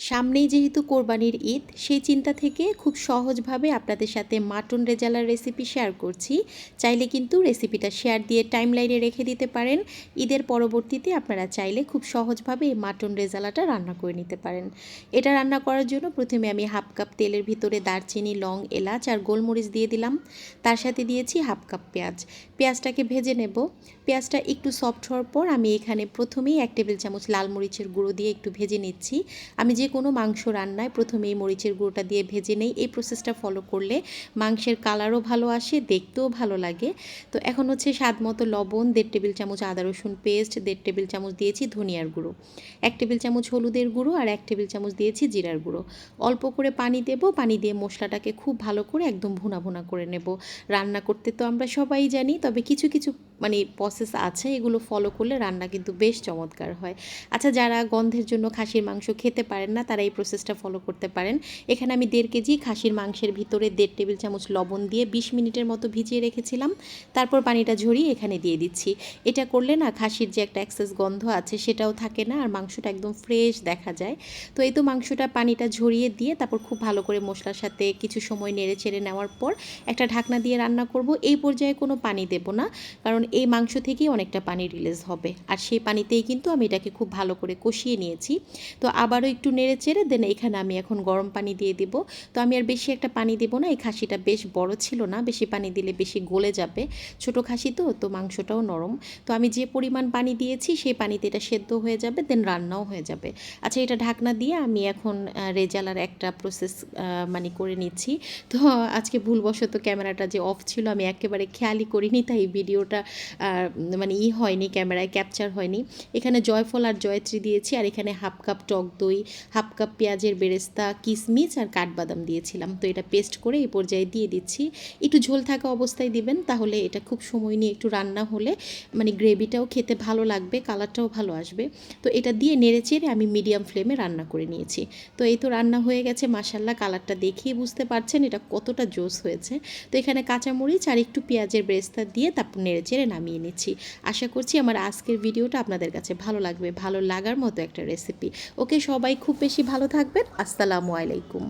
সামনেই যেহেতু কোরবানির ঈদ, সেই চিন্তা থেকে খুব সহজভাবে আপনাদের সাথে মাটন রেজালার রেসিপি শেয়ার করছি। চাইলে কিন্তু রেসিপিটা শেয়ার দিয়ে টাইমলাইনে রেখে দিতে পারেন। ঈদের পরবর্তীতে আপনারা চাইলে খুব সহজভাবে এই মাটন রেজালাটা রান্না করে নিতে পারেন। এটা রান্না করার জন্য প্রথমে আমি হাফ কাপ তেলের ভিতরে দারচিনি, লং, এলাচ আর গোলমরিচ দিয়ে দিলাম। তার সাথে দিয়েছি হাফ কাপ পেঁয়াজ। পেঁয়াজটাকে ভেজে নেব। পেঁয়াজটা একটু সফট হওয়ার পর আমি এখানে প্রথমেই 1 টেবিল চামচ লাল মরিচের গুঁড়ো দিয়ে একটু ভেজে নিচ্ছি। আমি যে কোনো মাংস রান্নায় প্রথমে এই মরিচের গুঁড়োটা দিয়ে ভেজে নেই। এই প্রসেসটা ফলো করলে মাংসের কালারও ভালো আসে, দেখতেও ভালো লাগে। তো এখন হচ্ছে স্বাদ মতো লবণ, 1.5 টেবিল চামচ আদা রসুন পেস্ট, 1.5 টেবিল চামচ দিয়েছি ধনিয়ার গুঁড়ো, 1 টেবিল চামচ হলুদের গুঁড়ো আর 1 টেবিল চামচ দিয়েছি জিরার গুঁড়ো। অল্প করে পানি দেব। পানি দিয়ে মশলাটাকে খুব ভালো করে একদম ভুনা ভুনা করে নেব। রান্না করতে তো আমরা সবাই জানি, তবে কিছু কিছু প্রসেস আছে, এগুলো ফলো করলে রান্না কিন্তু বেশ চমৎকার হয়। আচ্ছা, যারা গন্ধের জন্য খাসির মাংস খেতে পারেন না, তারা এই প্রসেসটা ফলো করতে পারেন। এখানে আমি 1.5 কেজি খাসির মাংসের ভিতরে 1.5 টেবিল চামচ লবণ দিয়ে 20 মিনিটের মতো ভিজিয়ে রেখেছিলাম। তারপর পানিটা ঝরিয়ে এখানে দিয়ে দিচ্ছি। এটা করলে না খাসির যে একটা এক্সেস গন্ধ আছে সেটাও থাকে না, আর মাংসটা একদম ফ্রেশ দেখা যায়। তো এই তো মাংসটা পানিটা ঝরিয়ে দিয়ে তারপর খুব ভালো করে মশলার সাথে কিছু সময় নেড়ে চেড়ে নেওয়ার পর একটা ঢাকনা দিয়ে রান্না করব। এই পর্যায়ে কোনো পানি দেব না, কারণ এই মাংস থেকেই অনেকটা পানি রিলিজ হবে, আর সেই পানিতেই কিন্তু আমি এটাকে খুব ভালো করে কষিয়ে নিয়েছি। তো আবারও একটু নেড়ে চেড়ে দেন এখানে আমি এখন গরম পানি দিয়ে দিব। তো আমি আর বেশি একটা পানি দেব না, এই খাসিটা বেশ বড় ছিল না, বেশি পানি দিলে বেশি গলে যাবে। ছোট খাসি তো মাংসটাও নরম। তো আমি যে পরিমাণ পানি দিয়েছি সেই পানিতে এটা সেদ্ধ হয়ে যাবে, দেন রান্নাও হয়ে যাবে। আচ্ছা, এটা ঢাকনা দিয়ে আমি এখন রেজালার একটা প্রসেস করে নিচ্ছি। তো আজকে ভুলবশত ক্যামেরাটা যে অফ ছিল আমি একেবারে খেয়ালই করিনি, তাই ভিডিওটা হয়নি, ক্যামেরায় ক্যাপচার হয়নি। এখানে জয়ফল আর জয়ত্রী দিয়েছি, আর এখানে হাফ কাপ টক দই, হাফ কাপ পেঁয়াজের বেরেস্তা, কিশমিশ আর কাঠবাদাম দিয়েছিলাম। তো এটা পেস্ট করে এই পর্যায়ে দিয়ে দিচ্ছি। একটু ঝোল থাকা অবস্থায় দিবেন, তাহলে এটা খুব সময় নিয়ে একটু রান্না হলে গ্রেভিটাও খেতে ভালো লাগবে, কালারটাও ভালো আসবে। তো এটা দিয়ে নেড়ে চেড়ে আমি মিডিয়াম ফ্লেমে রান্না করে নিয়েছি। তো এই তো রান্না হয়ে গেছে, মাশাল্লাহ কালারটা দেখেই বুঝতে পারছেন এটা কতটা জোস হয়েছে। তো এখানে কাঁচামরিচ আর একটু পেঁয়াজের বেরেস্তা দিয়ে তারপর নেড়ে চেড়ে নামিয়ে নিচ্ছি। আশা করছি আমার আজকের ভিডিওটা আপনাদের কাছে ভালো লাগবে, ভালো লাগার মতো একটা রেসিপি। ওকে, সবাই খুব বেশি ভালো থাকবেন। আসসালামু আলাইকুম।